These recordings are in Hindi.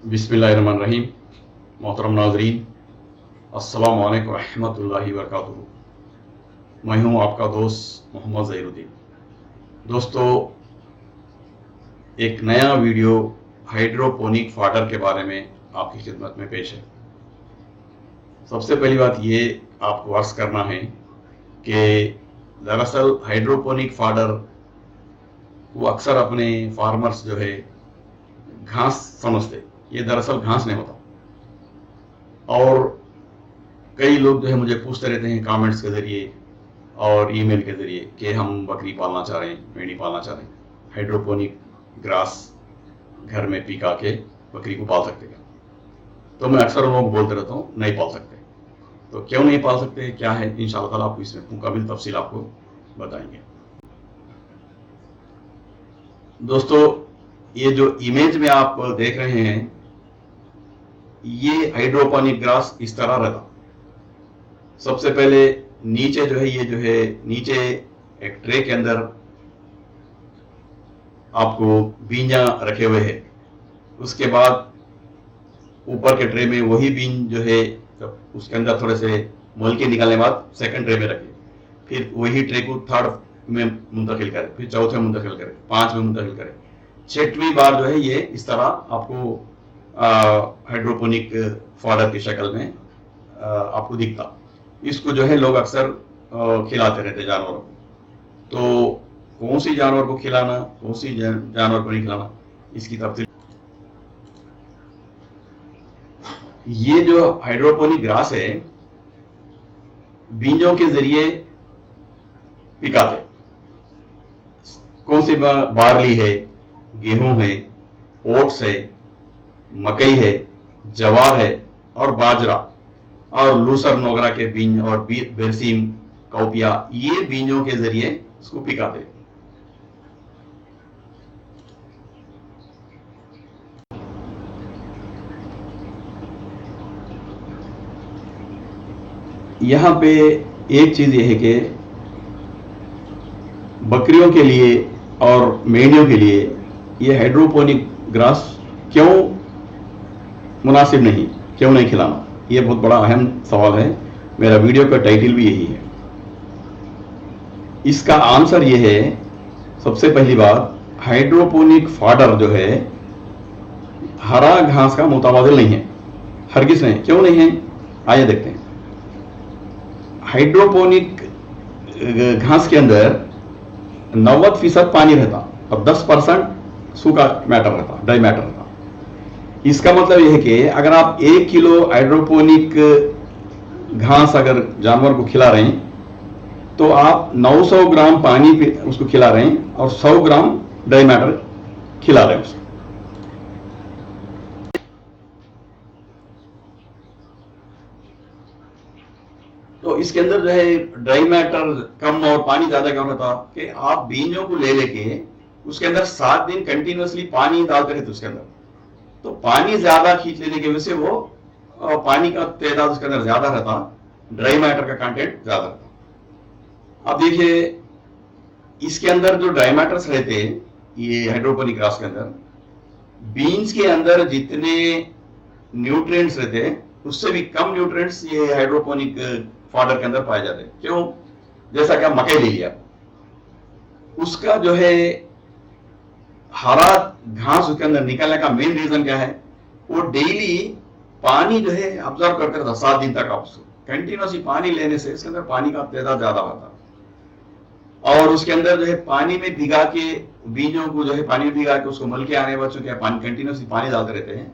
बिस्मिल्लाहिर्रहमानिर्रहीम। मोहतरम नाज़रीन, अस्सलामु अलैकुम रहमतुल्लाहि व बरकातुहू। मैं हूँ आपका दोस्त मोहम्मद ज़हीरुद्दीन। दोस्तों, एक नया वीडियो हाइड्रोपोनिक फाडर के बारे में आपकी खिदमत में पेश है। सबसे पहली बात ये आपको अर्ज करना है कि दरअसल हाइड्रोपोनिक फाडर वो अक्सर अपने फार्मर्स जो है घास समझते, ये दरअसल घास नहीं होता। और कई लोग जो है मुझे पूछते रहते हैं कमेंट्स के ज़रिए और ईमेल के ज़रिए कि हम बकरी पालना चाह रहे हैं, मेंढी पालना चाह रहे हैं, हाइड्रोपोनिक ग्रास घर में पिका के बकरी को पाल सकते क्या? तो मैं अक्सर लोग बोलते रहता हूँ नहीं पाल सकते। तो क्यों नहीं पाल सकते, क्या है, इंशाअल्लाह ताला आपको इसमें मुकम्मल तफसील आपको बताएंगे। दोस्तों, ये जो इमेज में आप देख रहे हैं, ये हाइड्रोपोनिक ग्रास इस तरह रहता। सबसे पहले नीचे जो है, ये जो है नीचे एक ट्रे के अंदर आपको बीजा रखे हुए हैं। उसके बाद ऊपर के ट्रे में वही बीन जो है उसके अंदर थोड़े से मोल के निकालने के बाद सेकंड ट्रे में रखे, फिर वही ट्रे को थर्ड में मुंतकिल करें, फिर चौथे में मुंतकिल करें, 5 में मुंतकिल करें, 6वीं बार जो है ये इस तरह आपको हाइड्रोपोनिक फॉडर की शक्ल में आपको दिखता। इसको जो है लोग अक्सर खिलाते रहते जानवरों को। तो कौन सी जानवर को खिलाना, कौन सी जानवर को नहीं खिलाना, इसकी तफसील। ये जो हाइड्रोपोनिक ग्रास है, बीजों के जरिए पिकाते। कौन सी बार्ली है, गेहूं है, ओट्स है, मकई है, जवार है और बाजरा और लूसर नोगरा के बीज और बेरसीम, कौपिया, ये बीजों के जरिए इसको पिकाते। यहां पे एक चीज ये है कि बकरियों के लिए और मेंढियों के लिए ये हाइड्रोपोनिक ग्रास क्यों मुनासिब नहीं, क्यों नहीं खिलाना, ये बहुत बड़ा अहम सवाल है। मेरा वीडियो का टाइटल भी यही है। इसका आंसर ये है, सबसे पहली बात, हाइड्रोपोनिक फाडर जो है हरा घास का मुताबिल नहीं है, हरगिज नहीं। क्यों नहीं है, आइए देखते हैं। हाइड्रोपोनिक घास के अंदर 90% पानी रहता और 10% सूखा मैटर रहता, ड्राई मैटर रहता। इसका मतलब यह है कि अगर आप 1 किलो हाइड्रोपोनिक घास अगर जानवर को खिला रहे हैं तो आप 900 ग्राम पानी उसको खिला रहे हैं और 100 ग्राम ड्राई मैटर खिला रहे हैं उसको। तो इसके अंदर जो है ड्राई मैटर कम और पानी ज्यादा क्यों रहता कि आप बीजों को ले लेके उसके अंदर 7 दिन कंटिन्यूसली पानी डालते रहते उसके अंदर। तो पानी ज्यादा खींच लेने की वजह से वो पानी का तादाद उसके अंदर ज्यादा रहता, ड्राई मैटर का कंटेंट ज्यादा रहता। अब देखिए, इसके अंदर जो ड्राई मैटर्स रहते हैं, ये हाइड्रोपोनिक ग्रास के अंदर बीन्स के अंदर जितने न्यूट्रिएंट्स रहते हैं उससे भी कम न्यूट्रिएंट्स ये हाइड्रोपोनिक फॉडर के अंदर पाए जाते हैं। क्यों? जैसा कि मकई ले लिया, उसका जो है हरा घास उसके अंदर निकलने का मेन रीजन क्या है, वो डेली पानी जो है ऑब्जर्व करते रहता 7 दिन तक। आप उसको कंटिन्यूसली पानी लेने से इसके अंदर पानी का तादाद ज्यादा होता और उसके अंदर जो है पानी में भिगा के बीजों को जो है पानी में भिगा के उसको मल के आने बच्चों के पानी कंटिन्यूसली पानी डालते रहते हैं।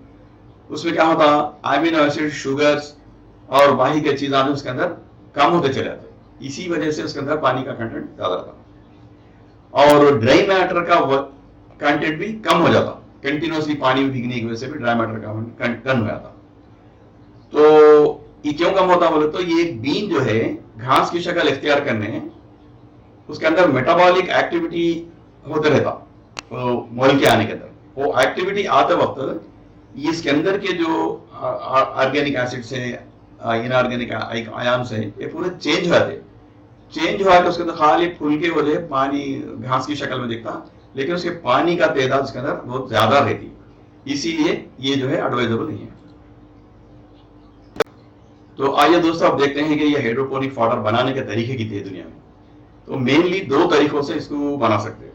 उसमें क्या होता, अमीनो एसिड, शुगर्स और बाकी के चीजें उसके अंदर कम होते चले जाते। इसी वजह से उसके अंदर पानी का कंटेंट ज्यादा रहता और ड्राई मैटर का कंटेंट भी कम हो जाता। कंटिन्यूसली पानी में भीगने की वजह से भी ड्राई मैटर का कंटेंट कम हो जाता। तो ये क्यों कम होता बोले तो ये बीन जो है घास की शक्ल इख्तियार करने, उसके अंदर मेटाबॉलिक एक्टिविटी होते रहता मोल के आने के अंदर। वो एक्टिविटी आते वक्त इसके अंदर के जो ऑर्गेनिक एसिड्स है, इनऑर्गेनिक आयन्स है, ये पूरे चेंज हो जाते। चेंज हुआ तो उसके अंदर खाली फूल के वजह पानी घास की शक्ल में दिखता, लेकिन उसके पानी का तादाद उसके अंदर बहुत ज्यादा रहती। इसीलिए ये जो है एडवाइजेबल नहीं है। तो आइए दोस्तों अब देखते हैं कि ये हाइड्रोपोनिक फॉडर बनाने के तरीके कितने हैं दुनिया में। तो मेनली दो तरीकों से इसको बना सकते हैं।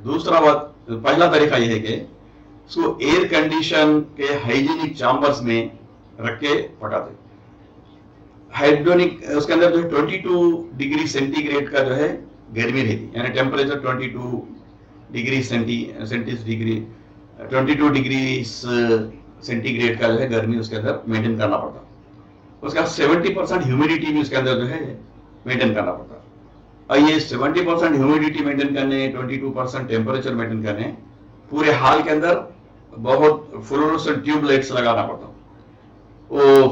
दूसरा बात, पहला तरीका यह है कि इसको एयर कंडीशन के हाइजीनिक चैम्बर्स में रख के पकाते। हाइड्रोनिक उसके अंदर जो 22 डिग्री सेंटीग्रेड का जो है गर्मी रहती, यानी temperature 22 degree centigrade degree 22 degree centigrade का जो है गर्मी उसके अंदर मेंटेन करना पड़ता। उसका 70% ह्यूमिडिटी भी उसके अंदर जो है मेंटेन करना पड़ता। और ये 70% ह्यूमिडिटी मेंटेन करने, 22% टेम्परेचर मेंटेन करने, पूरे हाल के अंदर बहुत फ्लोरोसेंट ट्यूबलाइट्स लगाना पड़ता। वो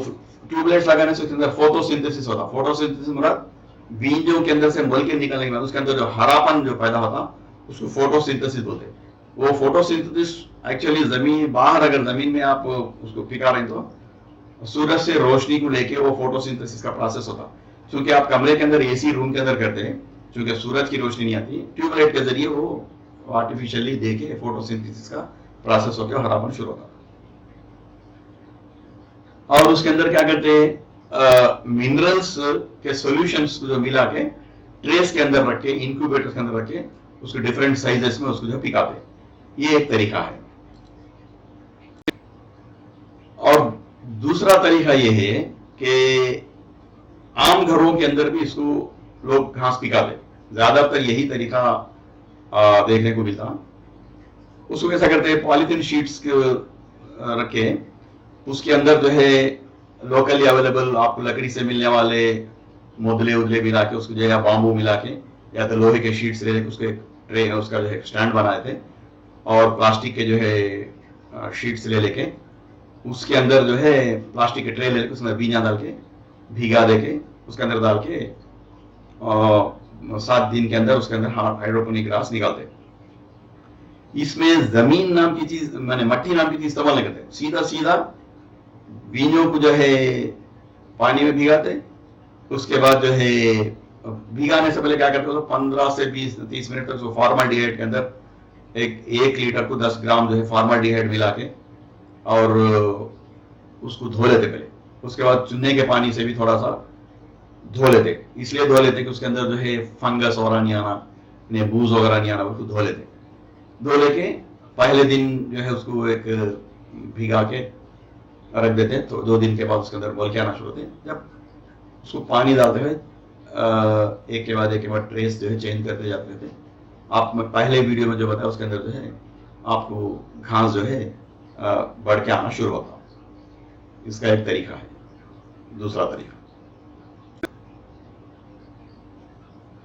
ट्यूबलाइट्स लगाने से उसके अंदर फोटोसिंथेसिस होता। फोटोसिंथेसिस मतलब बीजों के अंदर से मल के निकलने के बाद उसके अंदर जो हरापन जो पैदा होता उसको फोटोसिंथेसिस बोलते हैं। वो फोटोसिंथेसिस एक्चुअली जमीन बाहर, अगर जमीन में आप उसको पिका रहे हैं तो सूरज से रोशनी को लेके वो फोटोसिंथेसिस का प्रोसेस होता। क्योंकि आप कमरे के अंदर एसी रूम के अंदर करते हैं, क्योंकि सूरज की रोशनी नहीं आती, ट्यूबलाइट के जरिए वो आर्टिफिशियली देके फोटोसिंथेसिस का प्रोसेस होकर हरापन शुरू होता। और उसके अंदर क्या करते हैं, मिनरल्स के सॉल्यूशंस जो मिला के ट्रेस के अंदर रख के, इंक्यूबेटर के अंदर रख के उसको डिफरेंट साइजेस में उसको जो पिकाते। ये एक तरीका है। और दूसरा तरीका ये है कि आम घरों के अंदर भी इसको लोग घास पिकाते। ज्यादातर यही तरीका देखने को मिलता। उसको कैसा करते हैं, पॉलिथीन शीट्स रखे, उसके अंदर जो है लोकली अवेलेबल आपको लकड़ी से मिलने वाले मोदले उदले मिला के, उसको जो है बाम्बू मिला के, या तो लोहे के शीट्स ले लेके उसके ट्रे उसका जो है स्टैंड बनाए थे, और प्लास्टिक के जो है शीट्स ले लेके उसके अंदर जो है प्लास्टिक के ट्रे ले लेके उसमें बीजा डाल के भिगा दे के उसके अंदर डाल के 7 दिन के अंदर उसके अंदर हाइड्रोपोनिक ग्रास निकालते। इसमें जमीन नाम की चीज, मैंने मट्टी नाम की चीज इस्तेमाल नहीं करते। सीधा सीधा बीजों को जो है पानी में भिगाते। उसके बाद जो है भिगाने से पहले क्या करते हो, 15 से 20-30 मिनट तक फॉर्माल्डिहाइड के अंदर 1 लीटर को 10 ग्राम जो है फॉर्माल्डिहाइड मिला के और उसको धो लेते पहले। उसके बाद चूने के पानी से भी थोड़ा सा धो लेते। इसलिए धो लेते कि उसके अंदर जो है फंगस वगैरह नहीं आना, बूज वगैरह नहीं आना, उसको धो लेते। धो लेके पहले दिन जो है उसको एक भिगा के रख देते। तो 2 दिन के बाद उसके अंदर मोल के आना शुरू होते। जब उसको पानी डालते हुए एक के बाद ट्रेस जो है चेंज करते जाते थे। आप मैं पहले वीडियो में जो बताया उसके अंदर जो है आपको घास जो है बढ़ के आना शुरू होता। इसका एक तरीका है। दूसरा तरीका,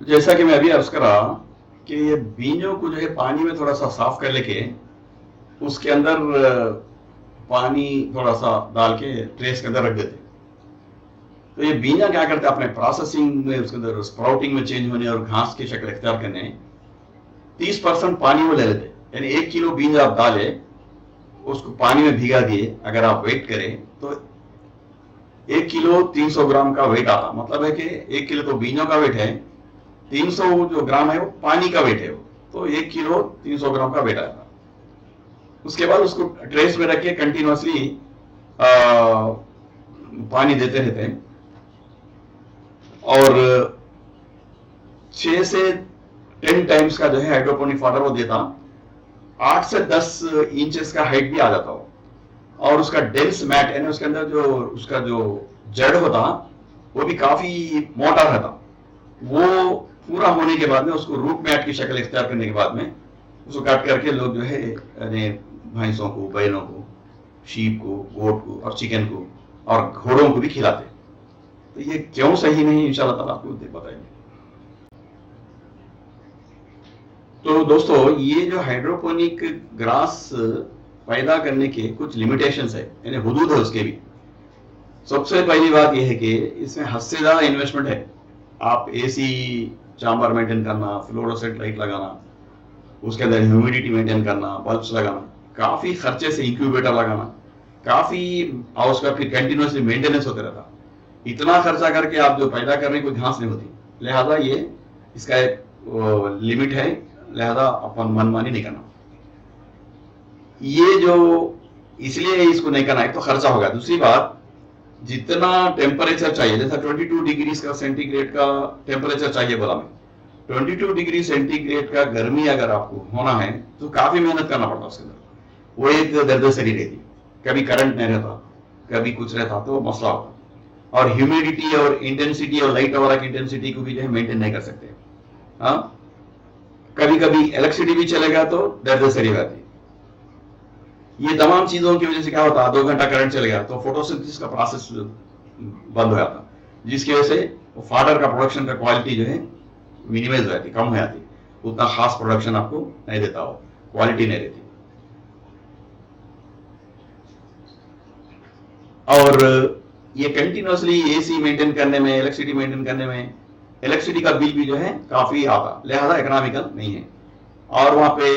जैसा कि मैं अभी अर्ज करा कि ये बीजों को जो है पानी में थोड़ा सा साफ कर लेके उसके अंदर पानी थोड़ा सा डाल के ट्रेस के अंदर रख देते। तो ये बीजा क्या करते हैं, अपने प्रोसेसिंग में उसके अंदर स्प्राउटिंग में चेंज होने और घास की शक्ल इख्तियार करने 30% पानी वो ले लेते। यानी 1 किलो बीज आप डाले, उसको पानी में भिगा दिए, अगर आप वेट करें तो 1 किलो 300 ग्राम का वेट आता। मतलब है कि 1 किलो तो बीजों का वेट है, 300 जो ग्राम है वो पानी का वेट है। तो 1 किलो 300 ग्राम का वेट आएगा। उसके बाद उसको ट्रेस में रख के कंटिन्यूसली पानी देते रहते हैं और 6 से 10 टाइम्स का जो है हाइड्रोपोनिक फॉडर वो देता। 8 से 10 इंचेस का हाइट भी आ जाता हो। और उसका डेंस मैट यानी उसके अंदर जो उसका जो जड़ होता वो भी काफी मोटा रहता। वो पूरा होने के बाद में उसको रूट मैट की शक्ल इख्तियार करने के बाद में उसको काट करके लोग जो है भैंसों को, बैलों को, शीप को, गोट को और चिकन को और घोड़ों को भी खिलाते। तो ये क्यों सही नहीं, इंशाल्लाह ताला आपको बताएंगे। तो दोस्तों, ये जो हाइड्रोपोनिक ग्रास पैदा करने के कुछ लिमिटेशंस है, यानी हुदूद है उसके भी। सबसे पहली बात यह है कि इसमें हद से ज्यादा इन्वेस्टमेंट है। आप एसी चैम्बर मेंटेन करना, फ्लोरोसेंट लाइट लगाना, उसके अंदर ह्यूमिडिटी मेंटेन करना, बल्ब्स लगाना, काफी खर्चे से इंक्यूबेटर लगाना, काफी और उसका फिर कंटिन्यूसली मेंटेनेंस होता रहता। इतना खर्चा करके आप जो पैदा करने कोई घास नहीं होती। लिहाजा ये इसका एक लिमिट है, लिहाजा अपन मनमानी नहीं करना। ये जो इसलिए इसको नहीं करना, एक तो खर्चा होगा। दूसरी बात, जितना टेम्परेचर चाहिए, जैसा 22 डिग्री का सेंटीग्रेड का टेम्परेचर चाहिए बोला मैं, 22 डिग्री सेंटीग्रेड का गर्मी अगर आपको होना है तो काफी मेहनत करना पड़ता है उसके अंदर। वो एक दर्द सरी रहती, कभी करंट नहीं रहता, कभी कुछ रहता, तो मसला होता। और ह्यूमिडिटी और इंटेंसिटी और लाइट ओवर की इंटेंसिटी को भी जो है मेंटेन नहीं कर सकते। हाँ, कभी कभी इलेक्ट्रिसिटी भी चलेगा तो दर्द सरी रहती। ये तमाम चीजों की वजह से क्या होता है, 2 घंटा करंट चले गया तो फोटोसिंथेसिस का प्रोसेस बंद हो जाता, जिसकी वजह से फाडर का प्रोडक्शन का क्वालिटी जो है मिनिमाइज हो जाती, कम हो जाती, उतना खास प्रोडक्शन आपको नहीं देता, हो क्वालिटी नहीं रहती। और ये कंटिन्यूसली एसी मेंटेन करने में, इलेक्ट्रिसिटी मेंटेन करने में, इलेक्ट्रिसिटी का बिल भी जो है काफी आता, लिहाजा इकोनॉमिकल नहीं है। और वहां पे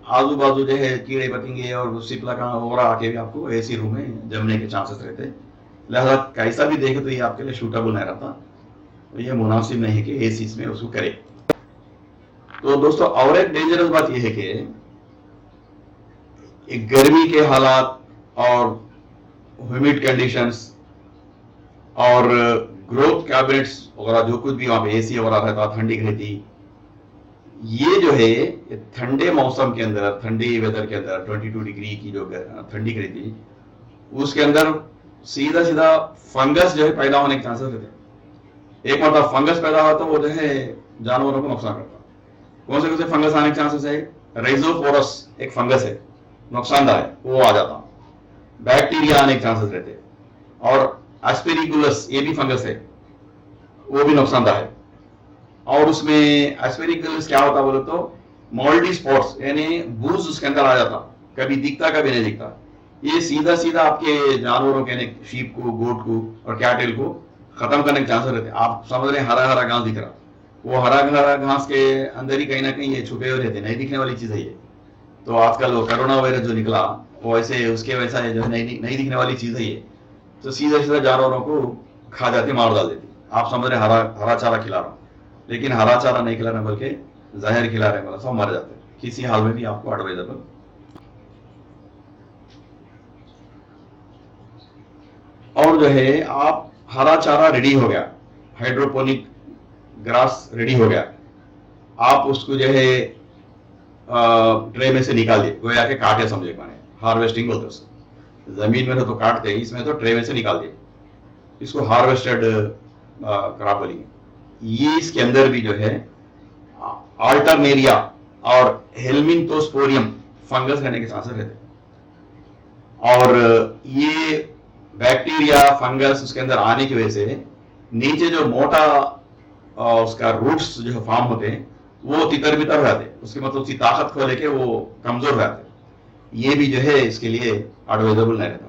आजू बाजू जो है कीड़े पतंगे और सिपला का ओरा आके भी आपको एसी रूम में जमने के चांसेस रहते हैं। लिहाजा कैसा भी देखे तो ये आपके लिए सूटेबल नहीं रहता, तो ये मुनासिब नहीं है कि एसी में उसको करे। तो दोस्तों, और एक डेंजरस बात यह है कि एक गर्मी के हालात और ह्यूमिड कंडीशंस और ग्रोथ कैबिनेट्स वगैरह, जो कुछ भी वहां पे एसी वगैरह रहता, ठंडी रहती, ये जो है ठंडे मौसम के अंदर, ठंडी वेदर के अंदर 22 डिग्री की जो ठंडी रहती, उसके अंदर सीधा सीधा फंगस जो है पैदा होने के चांसेस रहते। एक मतलब फंगस पैदा हुआ तो वो जो है जानवरों को नुकसान करता। कौन से फंगस आने के चांसेस है? रेजोफोरस एक फंगस है, नुकसानदायक, वो आ जाता। बैक्टीरिया आने के चांसेस रहते, और एस्पेरिगुलस ये भी फंगस है, वो भी नुकसानदायक। और उसमें एस्पेरिगुलस क्या होता बोले तो मोल्डी स्पॉट्स, यानी बूज उसके अंदर आ जाता, कभी दिखता कभी नहीं दिखता। ये सीधा सीधा आपके जानवरों के, शीप को, गोट को और कैटल को खत्म करने के चांसेस रहते। आप समझ रहे हैं, हरा हरा घास दिख रहा, वो हरा हरा घास के अंदर ही कहीं ना कहीं ये छुपे हुए रहते, नहीं दिखने वाली चीज है ये। तो आजकल वो कोरोना वायरस जो निकला, वो ऐसे उसके वैसा है, जो है नहीं दिखने वाली चीज है ये, तो सीधा सीधा जानवरों को खा जाती, मार डाल देती। आप समझ रहे हरा हरा चारा खिला रहा हूं, लेकिन हरा चारा नहीं खिला रहे बल्कि जहर खिला रहे, बोला सब मर जाते। किसी हाल में भी आपको एडवाइजेबल। और जो है, आप हरा चारा रेडी हो गया, हाइड्रोपोनिक ग्रास रेडी हो गया, आप उसको जो है ट्रे में से निकाल दिए, गोया के काटे समझे, माने हार्वेस्टिंग बोलते उसको। जमीन में तो काटते, इसमें तो ट्रे में से निकाल दिए, इसको हार्वेस्टेड क्रॉप बोलेंगे। ये इसके अंदर भी जो है अल्टरनेरिया और हेलमिंथोस्पोरियम फंगस रहने के चांसेस रहते। और ये बैक्टीरिया फंगस उसके अंदर आने की वजह से नीचे जो मोटा उसका रूट्स जो फॉर्म होते हैं, वो तितर बितर हो जाते, उसकी मतलब उसकी ताकत को लेके वो कमजोर हो जाते। ये भी जो है इसके लिए एडवाइजेबल नहीं रहता।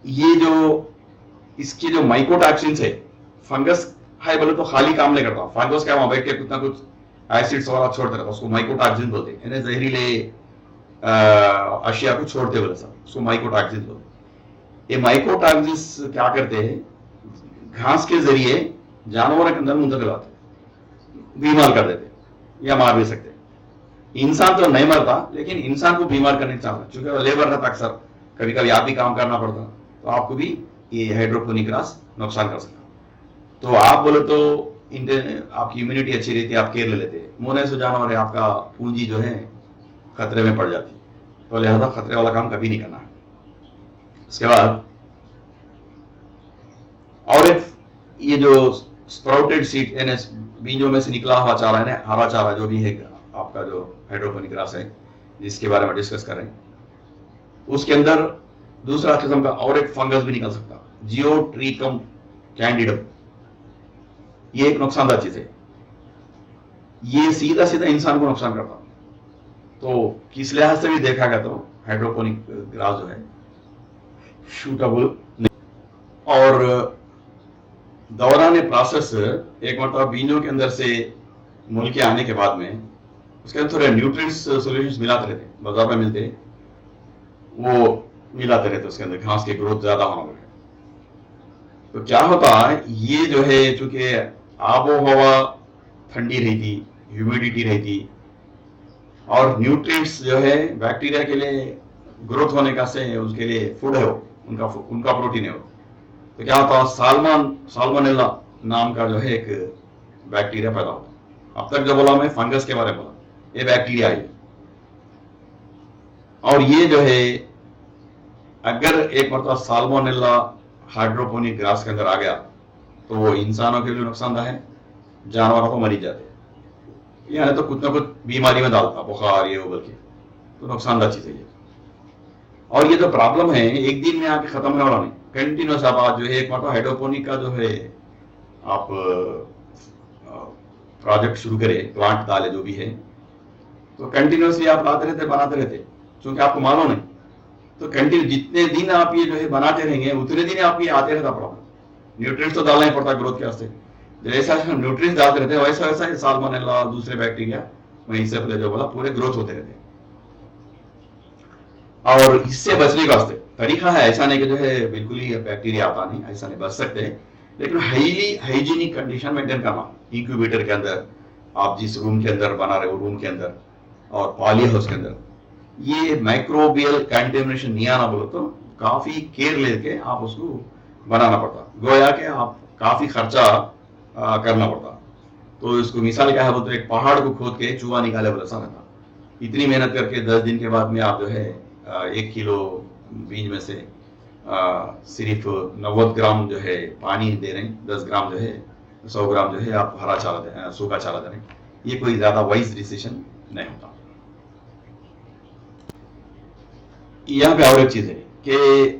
ये जो इसके जो माइकोटॉक्सिन्स है, फंगस है बोले तो खाली काम नहीं करता, फंगस क्या वहां बैठ के कुछ ना कुछ एसिड्स वाला छोड़ते रहता, उसको माइकोटॉक्सिन बोलते हैं, यानी जहरीले अशिया को छोड़ते बोले सब, उसको माइकोटॉक्सिन बोलते। ये माइकोटॉक्सिन्स क्या करते हैं, घास के जरिए जानवरों के अंदर मुंतकिल आते, बीमार कर देते या मार भी सकते। इंसान तो नहीं मरता, लेकिन इंसान को बीमार करने का चांस, क्योंकि लेबर रहता अक्सर, कभी कभी आप भी काम करना पड़ता, तो आपको भी ये हाइड्रोपोनिक ग्रास नुकसान कर सकता। तो आप बोले तो आपकी इम्यूनिटी अच्छी रहती है, आप केयर ले लेते, मोने से जानवर है, आपका पूंजी जो है खतरे में पड़ जाती, तो लिहाजा खतरे वाला काम कभी नहीं करना है। उसके बाद और एक, ये जो स्प्राउटेड सीड, यानी बीजों में से निकला हुआ चारा है ना, हरा चारा जो भी है आपका, जो हाइड्रोपोनिक ग्रास है जिसके बारे में डिस्कस कर रहे हैं, उसके अंदर दूसरा किस्म का और एक फंगस भी निकल सकता, जियोट्रिकम कैंडिडम। ये एक नुकसानदार चीज है, ये सीधा सीधा इंसान को नुकसान करता। तो किस लिहाज से भी देखा गया तो हाइड्रोपोनिक ग्रास जो है शूटेबल नहीं। और दौरान प्रोसेस, एक मतलब बीजों के अंदर से मूल के आने के बाद में उसके अंदर थोड़े न्यूट्रिएंट्स सॉल्यूशंस मिलाते रहते, बाजार में मिलते, वो मिलाते रहते उसके अंदर, घास की ग्रोथ ज्यादा होना है। तो क्या होता है, ये जो है चूंकि आबो हवा ठंडी रहती, ह्यूमिडिटी रहती, और न्यूट्रिएंट्स जो है बैक्टीरिया के लिए ग्रोथ होने का से उसके लिए फूड है, वो उनका उनका प्रोटीन है वो। तो क्या होता है, साल्मोनेला नाम का जो है एक बैक्टीरिया पैदा होता। अब तक जो बोला मैं फंगस के बारे में बोला, ये बैक्टीरिया है। और ये जो है अगर एक मरतबा साल्मोनेला हाइड्रोपोनिक ग्रास के अंदर आ गया तो वो इंसानों के लिए नुकसानदायक है, जानवरों को मरी जाते हैं, यानी तो कुछ ना कुछ बीमारी में डालता, बुखार ये वो बल्कि, तो नुकसानदायक चीज है ये। और ये जो प्रॉब्लम है एक दिन में आके खत्म होने वाला नहीं, कंटिन्यूस। आप आज जो है एक मतलब हाइड्रोपोनिक का जो है आप प्रोजेक्ट शुरू करें, प्लांट डाले जो भी है, तो कंटिन्यूसली आप लाते रहते बनाते रहते, क्योंकि आपको मालूम नहीं, तो कंटिन्यू जितने दिन आप ये जो है बनाते रहेंगे उतने दिन आपको ये आते रहता प्रॉब्लम। न्यूट्रिएंट्स तो डालना ही पड़ता ग्रोथ के वास्ते, जैसा न्यूट्रिएंट्स डालते रहते वैसा वैसा साल्मोनेला दूसरे बैक्टीरिया वहीं से पहले जो बोला पूरे ग्रोथ होते रहते। और इससे बचने का वास्ते तरीका है, ऐसा नहीं कि जो है बिल्कुल ही बैक्टीरिया आता नहीं, ऐसा नहीं, बच सकते हैं, लेकिन हाईली हाइजीनिक कंडीशन मेंटेन करना। इंक्यूबेटर के अंदर आप जिस रूम के अंदर बना रहे हो रूम के अंदर, और पॉली हाउस के अंदर ये माइक्रोबियल कंटेमिनेशन नहीं आना बोलो तो काफी केयर लेके आप उसको बनाना पड़ता, गोया के आप काफी खर्चा करना पड़ता। तो इसको मिसाल क्या है बोलते, एक पहाड़ को खोद के चूहा निकाले बोला सा रहता, इतनी मेहनत करके 10 दिन के बाद में आप जो है 1 किलो बीज में से सिर्फ 90 ग्राम जो है पानी दे रहे हैं, 10 ग्राम जो है 100 ग्राम जो है आप हरा चारा दे, सूखा चारा दे रहे हैं, ये कोई ज्यादा वाइज डिसीजन नहीं होता। यहाँ पे और एक चीज है कि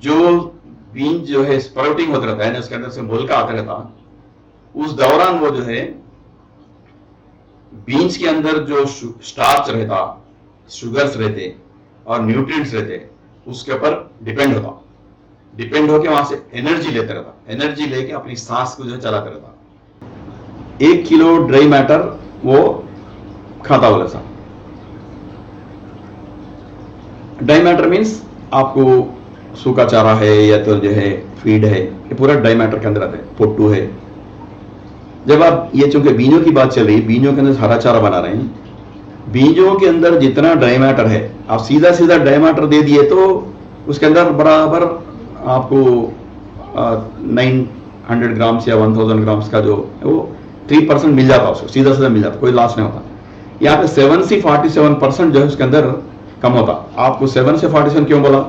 जो बीज जो है स्प्राउटिंग होता रहता है, उसके अंदर से मोलका आता रहता, उस दौरान वो जो है बीन्स के अंदर जो स्टार्च रहता, शुगर्स रहते और न्यूट्रिएंट्स रहते, उसके ऊपर डिपेंड होता, डिपेंड होके वहां से एनर्जी लेते रहता, एनर्जी लेके अपनी सांस को जो चलाते रहता। 1 किलो ड्राई मैटर वो खाता बोला सा। ड्राई मैटर मीन्स आपको सूखा चारा है या तो जो है फीड है, ये पूरा ड्राई मैटर के अंदर आता है, पोट्टू है। जब आप ये चूंकि बीजों की बात चल रही है, बीजों के अंदर हरा चारा बना रहे हैं, बीजों के अंदर जितना ड्राई मैटर है आप सीधा सीधा ड्राई मैटर दे दिए तो उसके अंदर बराबर आपको 900 ग्राम्स या 1000 ग्राम्स का जो वो 3% मिल जाता, उसको सीधा सीधा मिल जाता, कोई लॉस नहीं होता। यहाँ पे 7 से 47% जो है उसके अंदर कम होता। आपको 7 से 47 क्यों बोला,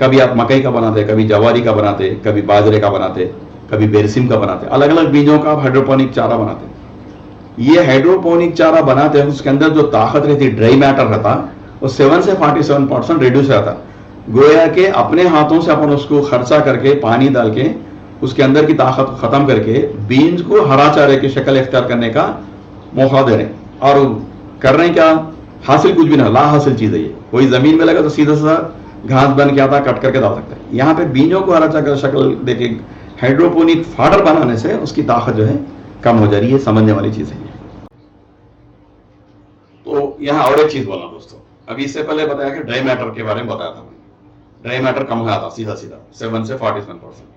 कभी आप मकई का बनाते, कभी जवारी का बनाते, कभी बाजरे का बनाते, कभी बेरसिम का बनाते, अलग अलग बीजों का आप हाइड्रोपोनिक चारा बनाते। ये हाइड्रोपोनिक चारा बनाते हैं उसके अंदर जो ताकत रहती, ड्राई मैटर रहता, वो 7 से 47% रिड्यूस रहता। गोया के अपने हाथों से अपन उसको खर्चा करके पानी डाल के उसके अंदर की ताकत को खत्म करके बीन्स को हरा चारे की शक्ल इख्तियार करने का मौका दे रहे हैं। और कर रहे हैं क्या, हासिल कुछ भी ना, ला हासिल चीज है ये। कोई जमीन में लगा तो सीधा सीधा घास बन के आता, कट करके डाल सकता है। यहाँ पे बीजों को हरा चारा शक्ल देके हाइड्रोपोनिक फाडर बनाने से उसकी ताकत जो है कम हो जा रही है, समझने वाली चीज है। तो यहाँ और एक चीज बोलना दोस्तों, अभी इससे पहले बताया कि ड्राई मैटर के बारे में बताया था मैंने, ड्राई मैटर कम हो जाता सीधा सीधा 7 से 47%।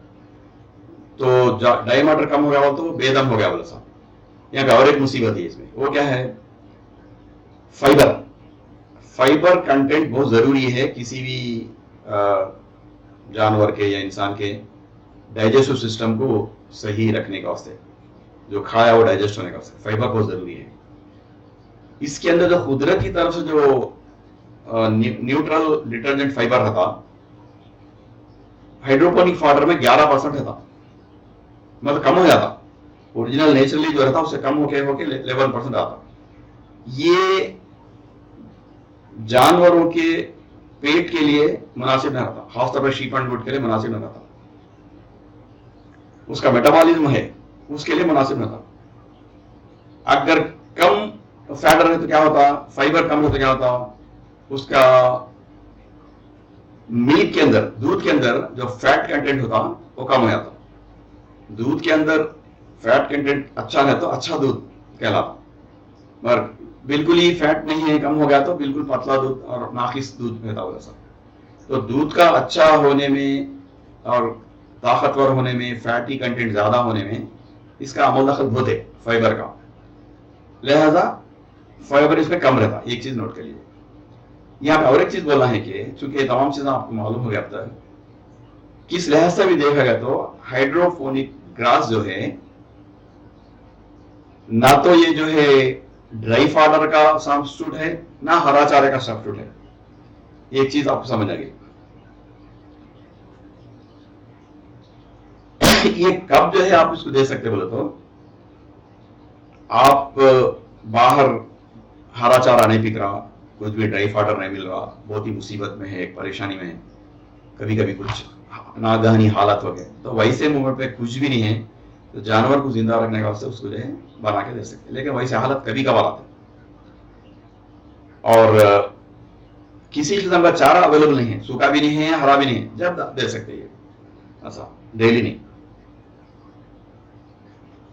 तो ड्राई मैटर कम हो गया तो बेदम हो गया बोला साहब। यहाँ पे और एक मुसीबत है इसमें, वो क्या है, फाइबर। फाइबर कंटेंट बहुत जरूरी है किसी भी जानवर के या इंसान के डाइजेस्टिव सिस्टम को सही रखने का वास्ते, जो खाया वो डाइजेस्ट होने का वास्ते फाइबर बहुत जरूरी है। इसके अंदर जो कुदरत की तरफ से जो न्यूट्रल डिटर्जेंट फाइबर रहता, हाइड्रोपोनिक फाडर में 11% रहता, मतलब कम हो जाता। ओरिजिनल नेचुरली जो रहता उससे कम होके 11% आता। ये जानवरों के पेट के लिए मुनासिब नहीं रहता, खासतौर पर शीप एंड गुड के लिए मुनासिब नहीं रहता। उसका मेटाबॉलिज्म है उसके लिए मुनासिब नहीं रहता। अगर कम फैट रहे तो क्या होता, फाइबर कम रहे तो क्या होता, उसका मिल्क के अंदर, दूध के अंदर जो फैट कंटेंट होता वो कम हो जाता। दूध के अंदर फैट कंटेंट अच्छा है तो अच्छा दूध कहलाता, मगर बिल्कुल ही फैट नहीं है, कम हो गया तो बिल्कुल पतला दूध और नाकिस दूध रहता होगा सब। तो दूध का अच्छा होने में और ताकतवर होने में, फैटी कंटेंट ज्यादा होने में इसका अमल दखल बहुत है फाइबर का, लिहाजा फाइबर इसमें कम रहता। एक चीज नोट कर लीजिए। यहाँ पे और एक चीज बोलना है कि चूंकि ये तमाम चीजें आपको मालूम हो गया अब तक, किस लिहाज से भी देखा गया तो हाइड्रोपोनिक ग्रास जो है, ना तो ये जो है ड्राई फॉडर का सब्स्टिट्यूट है, ना हरा चारे का सब्स्टिट्यूट है। एक चीज आपको समझ आ गई। ये कब जो है आप इसको दे सकते बोले तो, आप बाहर हरा चारा नहीं बिक रहा, कुछ भी ड्राई फॉडर नहीं मिल रहा, बहुत ही मुसीबत में है, परेशानी में है, कभी कभी कुछ नागहानी हालत हो गए, तो वैसे मोमेंट पे कुछ भी नहीं है तो जानवर को जिंदा रखने का वास्ते उसको जो है बना के दे सकते हैं। लेकिन वैसे हालत कभी कभार आते और किसी किस्म का चारा अवेलेबल नहीं है, सूखा भी नहीं है, हरा भी नहीं है, जब दे सकते हैं, ऐसा डेली नहीं।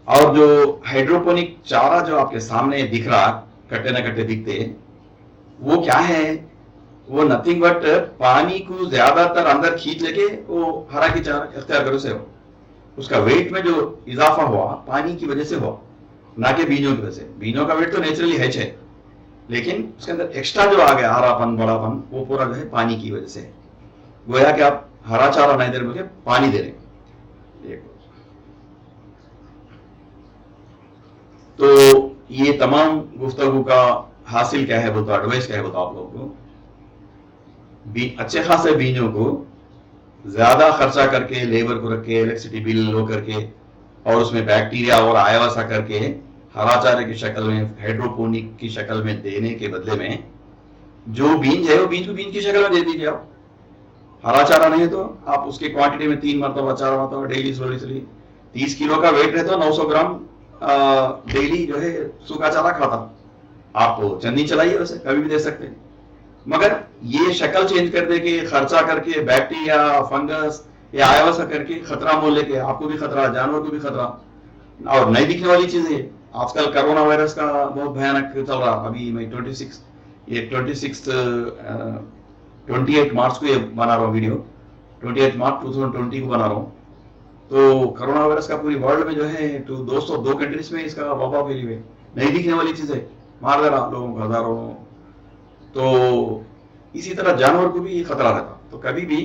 और जो हाइड्रोपोनिक चारा जो आपके सामने दिख रहा, कट्टे न कट्टे दिखते, वो क्या है, वो नथिंग बट पानी को ज्यादातर अंदर खींच लेके वो हरा की चारा इख्तियार करो से हो, उसका वेट में जो इजाफा हुआ पानी की वजह से हुआ, ना कि बीजों की वजह से। बीजों का वेट तो नेचुरली है, लेकिन उसके अंदर एक्स्ट्रा जो आ गया हरापन बड़ापन, वो पूरा जो है पानी की वजह से। गोया कि आप हरा चारा नहीं दे रहे, पानी दे रहे। तो ये तमाम गुफ्तगू का हासिल क्या है बोलते, एडवाइस क्या है बोलते आप लोगों को, अच्छे खासे बीजों को ज्यादा खर्चा करके, लेबर को रख के, इलेक्ट्रिसिटी बिल लो करके, और उसमें बैक्टीरिया और आयावसा करके हरा चारे की शक्ल में, हाइड्रोपोनिक की शक्ल में देने के बदले में जो बीज है वो बीज को बीज की शक्ल में दे दीजिए आप। हरा चारा नहीं तो आप उसकी क्वांटिटी में 3 मरतबा 4 मरतबा डेली स्लोली 30 किलो का वेट रहता, 900 ग्राम डेली जो है सूखा चारा खाता। आप चंदी चलाइए, वैसे कभी भी दे सकते हैं, मगर ये शक्ल चेंज कर दे के, खर्चा करके, बैक्टीरिया फंगस या आयावसा करके खतरा मोल लेके, आपको भी खतरा, जानवर को भी खतरा, और नहीं दिखने वाली चीज है। आजकल कोरोना वायरस का बहुत भयानक चल रहा। अभी मैं 28 मार्च को ये बना रहा हूँ वीडियो, 28 मार्च 2020 को बना रहा हूँ। तो कोरोना वायरस का पूरी वर्ल्ड में जो है 202 कंट्रीज में इसका वबा फैली हुई, नहीं दिखने वाली चीज है, मार दे रहा लोगों को, हजारों। तो इसी तरह जानवर को भी खतरा रहता। तो कभी भी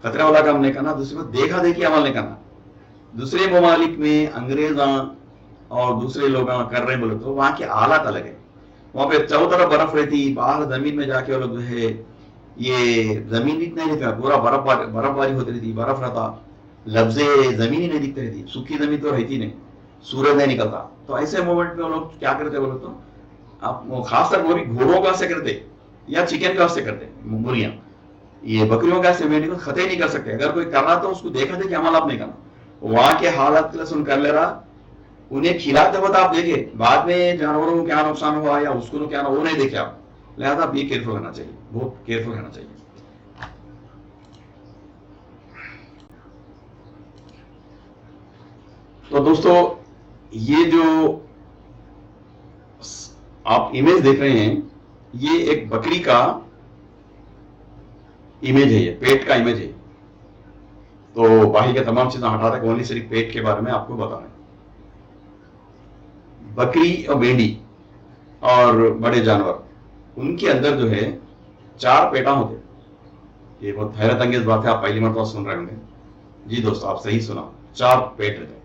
खतरे वाला काम नहीं करना, दूसरे को देखा देखी अमल नहीं करना। दूसरे ममालिक में अंग्रेज और दूसरे लोग कर रहे बोले तो वहां की हालात अलग है। वहां पे चारों तरफ बर्फ रहती, बाहर जमीन में जाके वो लोग जो है, ये जमीन इतना नहीं था, पूरा बर्फबारी होती रहती, बर्फ रहता, लफ्जे जमीन ही नहीं दिखती रहती, सूखी जमीन तो रहती नहीं, सूरज नहीं निकलता। तो ऐसे मोमेंट में वो लोग क्या करते बोले तो, आप खासकर वो भी घोड़ों का से करते या चिकन का से करते, मुर्गियां, ये बकरियों का से मेंढक को खतरे नहीं कर सकते। अगर कोई कर रहा तो उसको देखा थे कि अमल आप नहीं करना, वहां के हालात सुन कर ले रहा, उन्हें खिलाते वक्त आप देखे, बाद में जानवरों को क्या नुकसान हुआ या उसको क्या, वो नहीं देखे आप। लिहाजा बी केयरफुल रहना चाहिए, बहुत केयरफुल रहना चाहिए। तो दोस्तों, ये जो आप इमेज देख रहे हैं, ये एक बकरी का इमेज है, ये पेट का इमेज है। तो बाकी के तमाम चीजें हटा रहे, ओनली सिर्फ पेट के बारे में आपको बता रहे हैं। बकरी और भेड़ी और बड़े जानवर, उनके अंदर जो है 4 पेटा होते। ये बहुत हैरत अंगेज बात है, आप पहली मरतबा सुन रहे होंगे। जी दोस्तों, आप सही सुना, 4 पेट रहते हैं।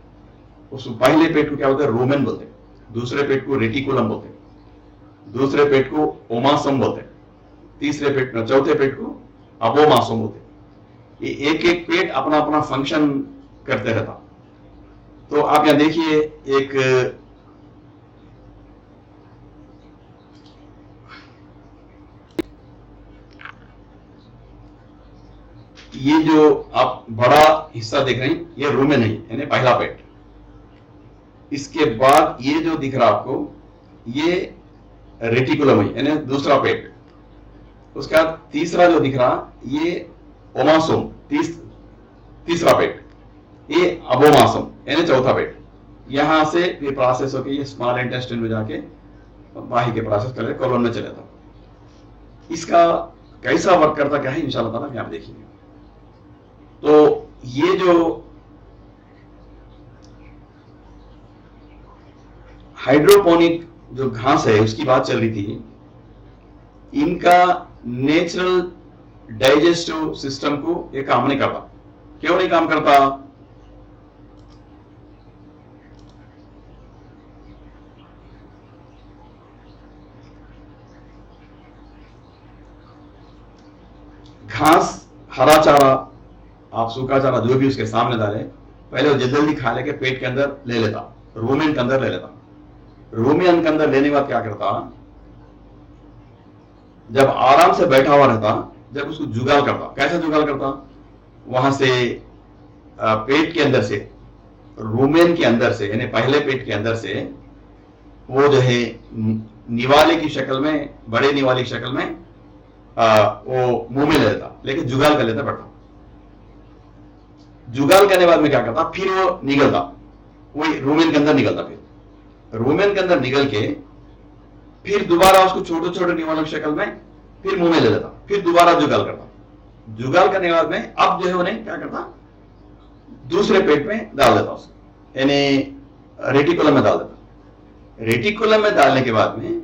उस पहले पेट को क्या बोलते हैं, रोमन बोलते हैं। दूसरे पेट को रेटिकुलम बोलते हैं। दूसरे पेट को ओमासम बोलते हैं। तीसरे पेट में, चौथे पेट को अबोमासम बोलते हैं। ये एक एक पेट अपना अपना फंक्शन करते रहता। तो आप यहां देखिए, एक ये जो आप बड़ा हिस्सा देख रहे हैं, ये रूमेन है, यानी पहला पेट। इसके बाद ये जो दिख रहा आपको, ये रेटिकुलम है, यानी दूसरा पेट। उसका तीसरा जो दिख रहा, ये ओमासोम, तीसरा पेट। ये अबोमासम, यानी चौथा पेट। यहां से ये प्रोसेस होकर ये स्मॉल इंटेस्टाइन में जाके बाही के प्रोसेस कर कोलन में चले था। इसका कैसा वर्क करता क्या है, इंशाल्लाह ताला आप देखेंगे। तो ये जो हाइड्रोपोनिक जो घास है उसकी बात चल रही थी, इनका नेचुरल डाइजेस्टिव सिस्टम को ये काम नहीं करता। क्यों नहीं काम करता? घास, हरा चारा, आप सूखा चारा जो भी उसके सामने डाले, पहले वो जल्दी जल्दी खा लेके पेट के अंदर ले लेता, रूमेन के अंदर ले लेता। रूमेन के अंदर लेने के बाद क्या करता, जब आराम से बैठा हुआ रहता, जब उसको जुगाल करता, कैसा जुगाल करता, वहां से पेट के अंदर से, रूमेन के अंदर से, यानी पहले पेट के अंदर से वो जो है निवाले की शक्ल में, बड़े निवाले की शक्ल में वो मुंह में ले लेता, लेकिन जुगाल कर लेता बैठा। जुगाल करने बाद में क्या करता, फिर वो निकलता, वही रूमेन के अंदर निकलता, फिर रूमेन के अंदर निकल के फिर दोबारा उसको छोटे छोटे निवालों की शक्ल में फिर मुंह में ले लेता, फिर दोबारा जुगाल करता। जुगाल करने के बाद में अब जो है उन्हें क्या करता, दूसरे पेट में डाल देता उसको, यानी रेटिकुलम में डाल देता। रेटिकुलम में डालने के बाद में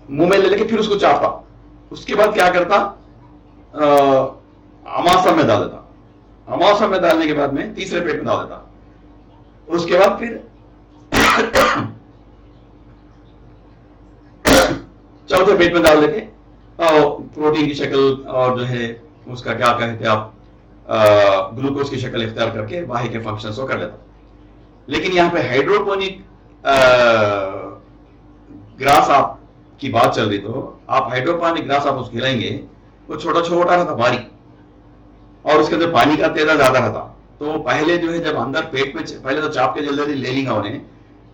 मुंह में ले लेके फिर उसको चापता। उसके बाद क्या करता, अमाशय में डाल देता। अमाशय में डालने के बाद में तीसरे पेट में डाल देता। उसके बाद फिर चौथे पेट में डाल देके प्रोटीन की शक्ल और जो है उसका क्या कहते हैं आप, ग्लूकोज की शक्ल इख्तियार करके बाकी के फंक्शंस को कर लेता। लेकिन यहाँ पे हाइड्रोपोनिक ग्रास आप की बात चल रही, तो आप हाइड्रोपोनिक ग्रास आप उसको खिलाएंगे, वो छोटा छोटा रहता, बारीक, और उसके अंदर पानी का तेजा ज्यादा रहता। तो पहले जो है जब अंदर पेट में, पहले तो चाप के जल्दी ले लेंगे उन्हें,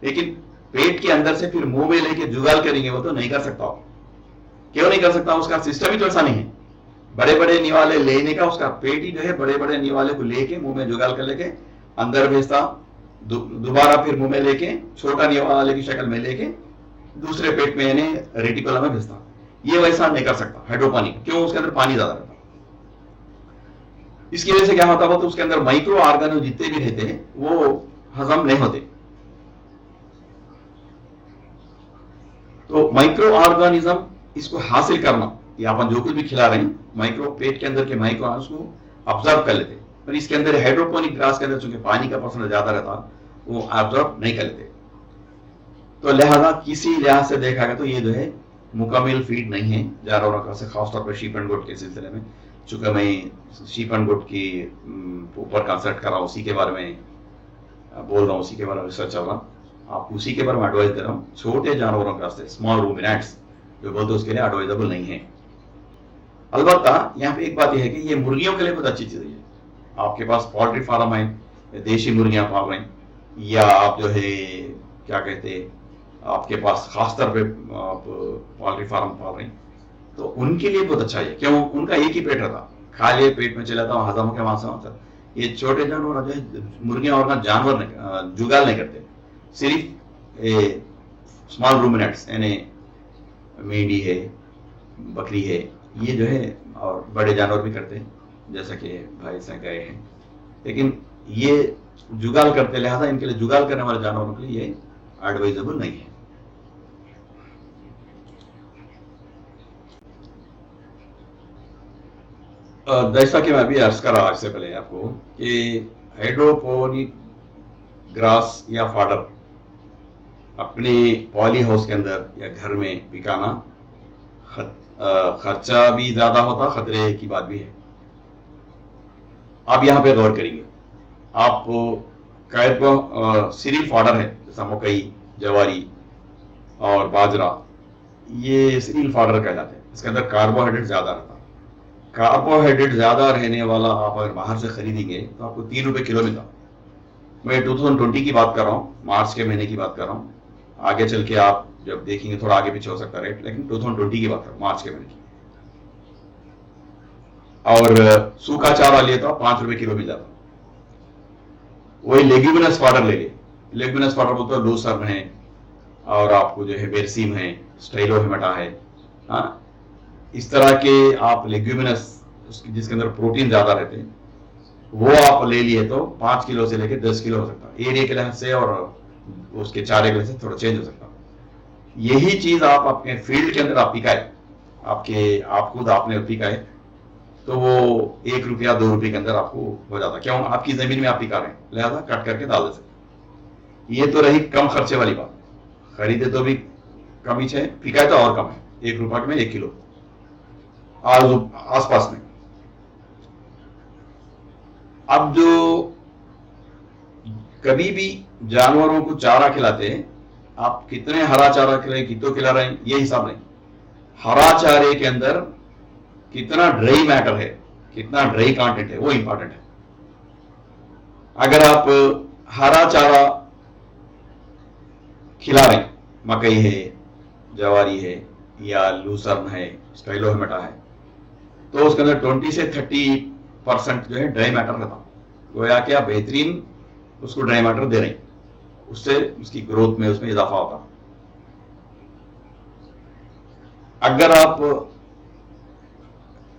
लेकिन पेट के अंदर से फिर मुंह में लेके जुगाल करेंगे, वो तो नहीं कर सकता। क्यों नहीं कर सकता? उसका सिस्टम ही तो ऐसा नहीं है। बड़े बड़े निवाले लेने का, उसका पेट ही जो है बड़े बड़े निवाले को लेके मुंह में जुगाल कर लेके अंदर भेजता, दोबारा फिर मुंह में लेके छोटा निवाले की शक्ल में लेके दूसरे पेट में यानी रेटिकुलम में भेजता। ये वैसा नहीं कर सकता हाइड्रोपोनिक। क्यों? उसके अंदर पानी ज्यादा रहता। इसकी वजह से क्या होता है, तो उसके अंदर माइक्रो ऑर्गेनो जितने भी रहते हैं वो हजम नहीं होते। तो माइक्रो ऑर्गेनिज्म इसको हासिल करना, ये अपन जो कुछ भी खिला रहे हैं, माइक्रो पेट के अंदर के माइक्रो को ऑब्जर्व कर लेते, पर इसके अंदर हाइड्रोपोनिक ग्रास के अंदर चूंकि पानी का परसेंट ज्यादा रहता, वो ऑब्जर्व नहीं कर लेते। तो लिहाजा किसी लिहाज से देखा गया तो ये जो है मुकम्मल फीड नहीं है जानवरों का, से खासतौर पर शीप एंड गोट के सिलसिले में। चूंकि मैं शीप एंड गोट की ऊपर कंसल्ट कर रहा हूँ, उसी के बारे में बोल रहा हूँ, उसी के बारे में रिसर्च चल रहा, आप उसी के बारे में एडवाइस दे रहा हूँ। छोटे जानवरों का स्मॉल रूमिनेट्स जो बोलते हैं उसके लिए एडवाइजेबल नहीं है। अलबत्ता यहाँ पे एक बात यह है कि ये मुर्गियों के लिए बहुत अच्छी चीज है। आपके पास पोल्ट्री फार्म है, देशी मुर्गियां पाल रहे हैं, या आप जो है क्या कहते हैं, आपके पास खासतौर पे आप पोल्ट्री फार्म पाल रहे हैं, तो उनके लिए बहुत अच्छा है। क्यों? उनका एक ही पेट रहता, खाली पेट में चला था, हजम के वहां से होता। ये छोटे जानवर जो है, मुर्गियां और जानवर जुगाल नहीं करते, सिर्फ स्मॉल रूमिनेट्स यानी मेंढी है, बकरी है, ये जो है, और बड़े जानवर भी करते हैं जैसा कि भैंस हैं, गाय हैं, लेकिन ये जुगाल करते, लिहाजा इनके लिए जुगाल करने वाले जानवरों के लिए ये एडवाइजेबल नहीं है। जैसा कि मैं अभी अर्ज कर रहा इससे पहले आपको कि हाइड्रोपोनिक ग्रास या फाडर अपने पॉली हाउस के अंदर या घर में पिकाना खर्चा भी ज्यादा होता, खतरे की बात भी है। आप यहाँ पे गौर करेंगे, आप सीरियल फॉडर है जैसा मकई, जवारी और बाजरा, ये सीरियल फॉडर कहलाते हैं। इसके अंदर कार्बोहाइड्रेट ज्यादा रहता है। कार्बोहाइड्रेट ज्यादा रहने वाला आप अगर बाहर से खरीदेंगे तो आपको 3 रुपए किलो मिलता। मैं 2020 की बात कर रहा हूँ, मार्च के महीने की बात कर रहा हूँ। आगे चल के आप जब देखेंगे थोड़ा आगे पीछे हो सकता है रेट, लेकिन 2020 की बात कर, मार्च के महीने की। और सूखा चारा लिए तो 5 रुपए किलो मिल जाता। वही लेग्यूमिनस फाडर ले लिए, लेग्यूमिनस फाडर बोलते हैं लूसर्न है, और आपको जो है बेरसीम है, स्टाइलोहेमाटा है, हाँ, इस तरह के आप लेग्यूमिनस जिसके अंदर प्रोटीन ज्यादा रहते हैं, वो आप ले लिए तो 5 किलो से लेकर 10 किलो हो सकता है। एरिया के लिहाज से और उसके चारे के लिहाज से थोड़ा चेंज हो सकता है। यही चीज आप अपने फील्ड के अंदर आप पिकाए, आप खुद आपने पिकाए, तो वो 1 रुपया 2 रुपये के अंदर आपको हो जाता। क्यों? आपकी जमीन में आप पिका रहे हैं, लिहाजा कट करके डाल दे सकते। ये तो रही कम खर्चे वाली बात। खरीदे तो भी कम ही है, पिकाए तो और कम है, 1 रुपये में 1 किलो आस पास में। अब जो कभी भी जानवरों को चारा खिलाते हैं, आप कितने हरा चारा खिलाए, कितना खिला रहे हैं, ये हिसाब नहीं। हरा चारे के अंदर कितना ड्राई मैटर है, कितना ड्राई कंटेंट है, वो इंपॉर्टेंट है। अगर आप हरा चारा खिला रहे हैं, मकई है, जवारी है, या लूसर्न है, स्टाइलोहेमेटा है, तो उसके अंदर 20 से 30% जो है ड्राई मैटर रहता। गोया कि आप बेहतरीन उसको ड्राई मैटर दे रहे हैं, उससे उसकी ग्रोथ में उसमें इजाफा होता। अगर आप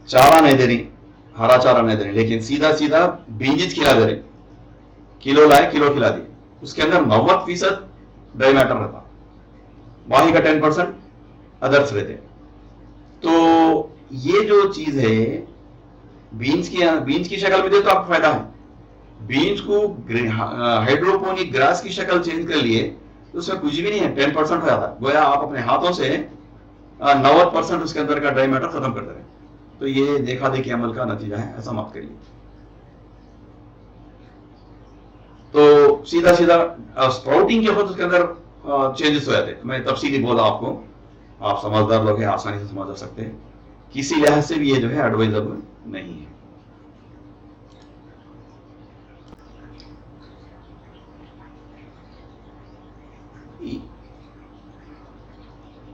चारा नहीं दे रही, हरा चारा नहीं दे रही, लेकिन सीधा सीधा बींजित खिला दे रहे, किलो लाए किलो खिला दिए, उसके अंदर 90% ड्राई मैटर रहता, बाकी का 10% अदर्स रहते। तो ये जो चीज है, बीन्स की शक्ल में दे तो आपको फायदा है। बीन्स को हाइड्रोपोनिक ग्रास की शक्ल चेंज कर लिए तो उसमें कुछ भी नहीं है, 10% हो जाता है। गोया आप अपने हाथों से 90% उसके अंदर का ड्राई मैटर खत्म कर दे रहे हैं। तो ये देखा देखी अमल का नतीजा है, ऐसा मत करिए। तो सीधा सीधा स्प्राउटिंग के वक्त उसके अंदर चेंजेस हो जाते। मैं तफसीली बोला आपको, आप समझदार लोग हैं, आसानी से समझ सकते हैं। किसी लिहाज से भी ये जो है एडवाइजेबल नहीं है।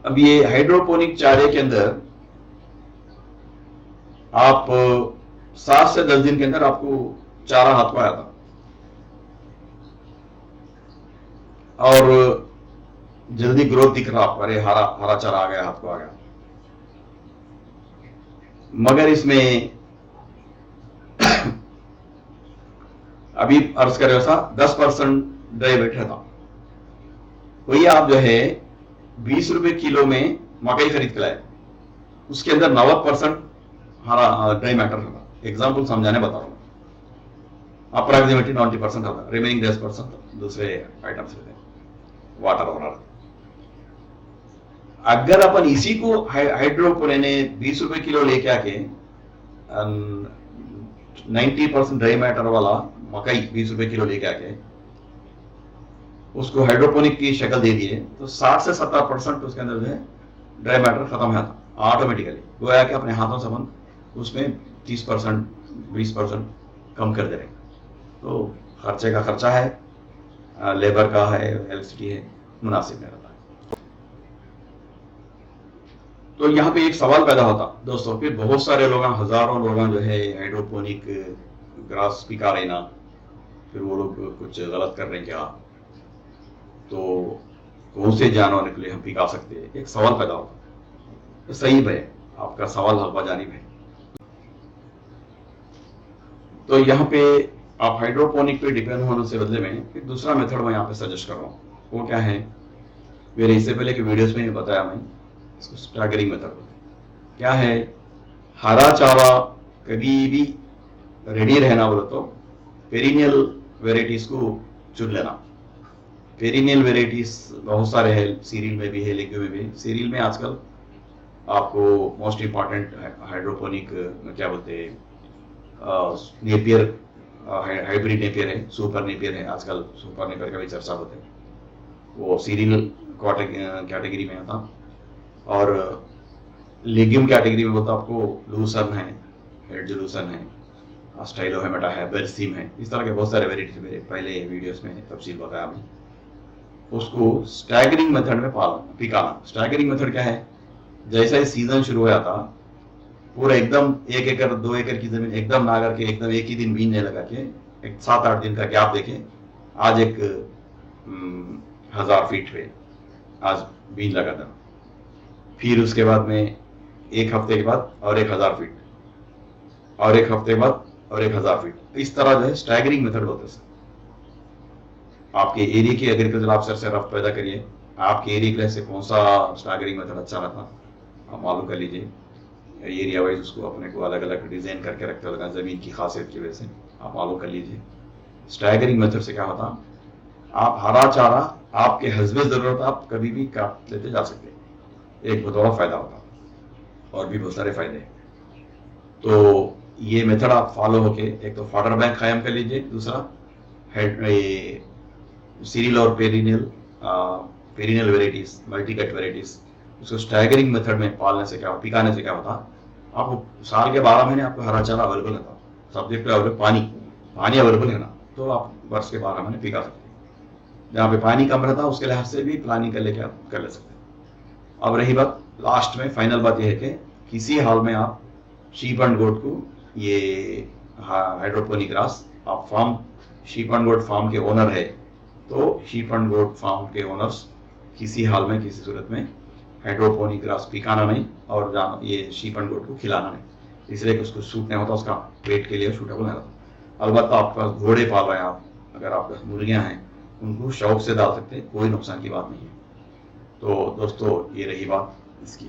अब ये हाइड्रोपोनिक चारे के अंदर आप 7 से 10 दिन के अंदर आपको चारा हाथ को आया था, और जल्दी ग्रोथ दिख रहा आपको, अरे हरा हरा चारा आ गया, हाथ को आ गया। मगर इसमें अभी अर्ज करे वैसा 10% ड्राई वेट रहता। वही आप जो है 20 रुपए किलो में मकई खरीद के लाए, उसके अंदर 90% हरा ड्राई मैटर रहता। एग्जाम्पल समझाने बता रहा हूँ। अप्रोक्सीमेटली 90% होता, रिमेनिंग 10% दूसरे आइटम्स रहते हैं, वाटर और। अगर अपन इसी को हाइड्रोपोने 20 रुपए किलो लेके आके 90% ड्राई मैटर वाला मकई 20 रुपए किलो लेके आके उसको हाइड्रोपोनिक की शक्ल दे दिए, तो 60 से 70% उसके अंदर जो है ड्राई मैटर खत्म हो जाता ऑटोमेटिकली। गोया कि अपने हाथों से अपन उसमें 30% 20% कम कर दे रहे। तो खर्चे का खर्चा है, लेबर का है, इलेक्ट्रिसिटी है, मुनासिब में रहता है। तो यहाँ पे एक सवाल पैदा होता दोस्तों, फिर बहुत सारे लोग, हजारों लोग जो है हाइड्रोपोनिक ग्रास पिका रहे ना, फिर वो लोग कुछ गलत कर रहे हैं क्या, तो कौन से जानवर के लिए हम पिका सकते हैं, एक सवाल पैदा होता। तो सही है, आपका सवाल हक जानिब है। तो यहाँ पे आप हाइड्रोपोनिक पे डिपेंड होने से बदले में एक दूसरा मेथड मैं यहाँ पे सजेस्ट कर रहा हूँ। वो क्या है, मेरे इससे पहले के वीडियोस में बताया मैं, इसको स्टैगरिंग मेथड बोलते हैं। क्या है, हरा चारा कभी भी रेडी रहना बोले तो पेरिनियल वेराइटीज को चुन लेना। पेरिनियल वेराइटीज बहुत सारे हैं, सीरियल में भी है, लेग्यूम में भी। सीरियल में आजकल आपको मोस्ट इंपॉर्टेंट हाइड्रोपोनिक क्या बोलते हैं, नेपियर, हाइब्रिड नेपियर है, सुपर नेपियर है। आजकल सुपर नेपियर का भी चर्चा होता है, वो सीरियल कैटेगरी में आता। और लेग्यूम कैटेगरी में बोलता आपको लूसर्न है, हेड लूसर्न है, स्टाइलोहेमेटा है, बेरसीम है। इस तरह के बहुत सारे वेराइटीज मेरे पहले वीडियोस में तफसील बताया मैं। उसको स्टैगरिंग मेथड में पिकाना। स्टैगरिंग मेथड क्या है, जैसा ही सीजन शुरू हो जाता, पूरा एकदम 1 एकड़ 2 एकड़ की जमीन एकदम ना करके एकदम एक ही दिन बीजने लगा के, एक 7-8 दिन का गैप देके, आज एक 1000 फीट पे आज बीज लगा था, फिर उसके बाद में 1 हफ्ते के बाद और 1000 फीट, और 1 हफ्ते के बाद और 1000 फीट। इस तरह जो है स्टैगरिंग मेथड होता है। आपके एरिया के एग्रीकल्चर ऑफिसर से रफ पैदा करिए, आपके एरिया के लिए से कौन सा स्टैगरिंग मेथड अच्छा रहता, आप मालूम कर लीजिए। एरिया वाइज उसको अपने को अलग अलग डिज़ाइन करके रखते होगा ज़मीन की खासियत की वजह से, आप मालूम कर लीजिए। स्टैगरिंग मेथड से क्या होता, आप हरा चारा आपके हस्बे ज़रूरत आप कभी भी काट लेते जा सकते, एक बहुत बड़ा फ़ायदा होता, और भी बहुत सारे फ़ायदे। तो ये मेथड आप फॉलो होके एक तो फॉडर बैंक कायम कर लीजिए, दूसरा हेड सीरियल और perennial varieties, multi cut varieties, उसको स्टैगरिंग मेथड में पालने से क्या, पिकाने से क्या होता, आपको साल के 12 महीने आपको हरा चारा अवेलेबल रहता, सब्जेक्ट अवेलेबल, पानी अवेलेबल है ना, तो आप वर्ष के 12 महीने पिका सकते हैं। जहाँ पे पानी कम रहता है उसके लिहाज से भी प्लानिंग कर लेके आप कर ले सकते हैं। अब रही बात लास्ट में फाइनल बात यह है कि किसी हाल में आप शीप एंड गोट को, ये हाइड्रोपोनिक ग्रास, आप farm sheep and goat farm के ओनर है तो शीप एंड गोट फार्म के ओनर्स किसी हाल में किसी सूरत में हाइड्रोपोनिक ग्रास पिकाना नहीं, और ये शीप एंड गोट को खिलाना नहीं, इसलिए कि उसको सूट नहीं होता, उसका पेट के लिए सूटेबल नहीं होता। अलबत्ता आपके पास घोड़े पाल रहे हैं आप, अगर आपके पास मुर्गियां हैं, उनको शौक से डाल सकते हैं, कोई नुकसान की बात नहीं है। तो दोस्तों ये रही बात इसकी।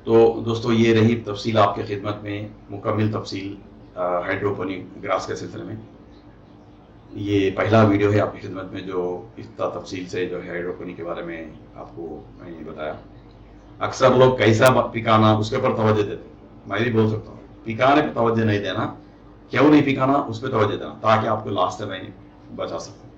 तो दोस्तों ये रही तफसील आपके खिदमत में, मुकम्मल तफसील हाइड्रोपोनिक ग्रास के सिलसिले में। ये पहला वीडियो है आपकी खिदमत में जो इतना तफसील से जो है हाइड्रोपोनिक के बारे में आपको मैंने बताया। अक्सर लोग कैसा पिकाना उसके ऊपर तवज्जो देते, मैं भी बोल सकता हूँ पिकाने पे तवज्जो नहीं देना, क्यों नहीं पिकाना उस पर तवज्जो देना, ताकि आपको लास्ट में बचा सकूँ।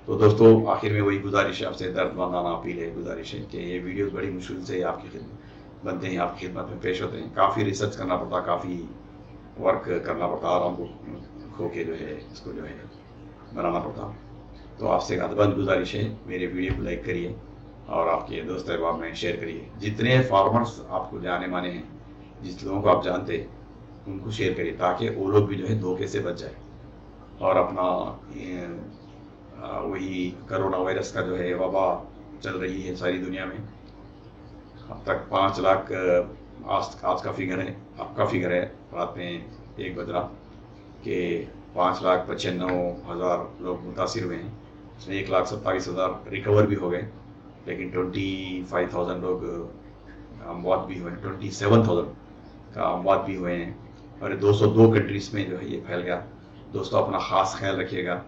तो दोस्तों आखिर में वही गुजारिश है आपसे, दर्दमंदाना अपील है, गुजारिश है कि ये वीडियोस बड़ी मुश्किल से आपकी खिदमत बनते हैं, आपकी खिदमत में पेश होते हैं, काफ़ी रिसर्च करना पड़ता, काफ़ी वर्क करना पड़ता, आराम को खो के जो है इसको जो है बनाना पड़ता। तो आपसे एक अदबंद गुजारिश है, मेरे वीडियो को लाइक करिए और आपके दोस्त अहबाब में शेयर करिए। जितने फार्मर्स आपको जाने माने हैं, जिस लोगों को आप जानते हैं, उनको शेयर करिए ताकि वो लोग भी जो है धोखे से बच जाए और अपना वही कोरोना वायरस का जो है वबा चल रही है सारी दुनिया में। अब तक 5 लाख आज का फिगर है, आपका फिगर है रात में 1 बज रहा कि 5,95,000 लोग मुतासिर हुए हैं, इसमें 1,27,000 रिकवर भी हो गए, लेकिन 25,000 लोग अमवात भी हुए हैं, 27,000 का अमवात भी हुए हैं, और 202 कंट्रीज़ में जो है ये फैल गया। दोस्तों अपना ख़ास ख्याल रखिएगा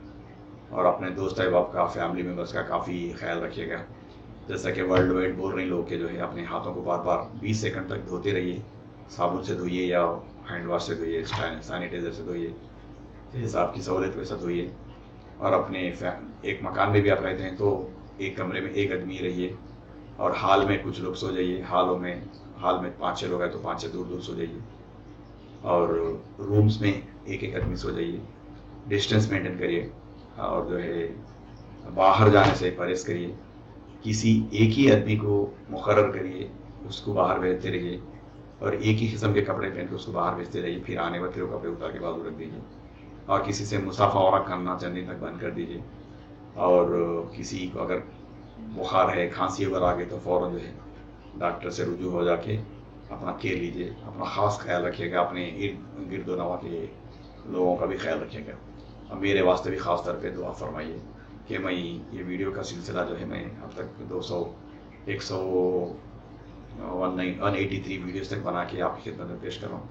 और अपने दोस्त अहबाब का, फैमिली मेम्बर्स का काफ़ी ख्याल रखिएगा। जैसा कि वर्ल्ड वाइड बोल रहे हैं लोग के जो है अपने हाथों को बार बार 20 सेकंड तक धोते रहिए, साबुन से धोइए या हैंड वॉश से धोइए, सैनिटाइजर से धोइए, जैसा आपकी सहूलियत वैसा धोइए। और अपने एक मकान में भी आप रहते हैं तो एक कमरे में एक आदमी रहिए, और हाल में कुछ लोग सो जाइए, हाल में 5-6 लोग हैं तो 5 से दूर दूर सो जाइए, और रूम्स में एक एक आदमी सो जाइए, डिस्टेंस मेंटेन करिए, और जो है बाहर जाने से परहेज करिए, किसी एक ही आदमी को मुकर्रर करिए, उसको बाहर भेजते रहिए, और एक ही किस्म के कपड़े पहन के उसको बाहर भेजते रहिए, फिर आने वक्त फिर वो कपड़े उतार के बाजू रख दीजिए, और किसी से मुसाफा करना चंद दिन तक बंद कर दीजिए। और किसी को अगर बुखार है, खांसी वगैरह आ गई तो फ़ौरन जो है डॉक्टर से रुजू हो जाके अपना केयर लीजिए, अपना ख़ास ख्याल रखिएगा, अपने इर्द गिर्द नवा के लोगों का भी ख्याल रखिएगा, और मेरे वास्ते भी ख़ास तौर पे दुआ फरमाइए कि मैं ये वीडियो का सिलसिला जो है मैं अब तक 183 वीडियोस तक बना के आपकी खिदमत में पेश कर रहा हूँ,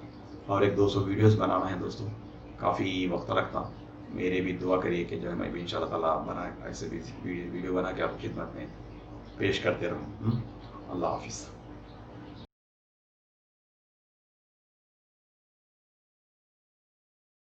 और एक 200 वीडियोस बनाना है दोस्तों, काफ़ी वक्त लगता। मेरे भी दुआ करिए कि जो है मैं भी इंशाल्लाह ताला ऐसे भी वीडियो बना के आपकी खिदमत में पेश करते रहूँ। अल्लाह हाफिज़।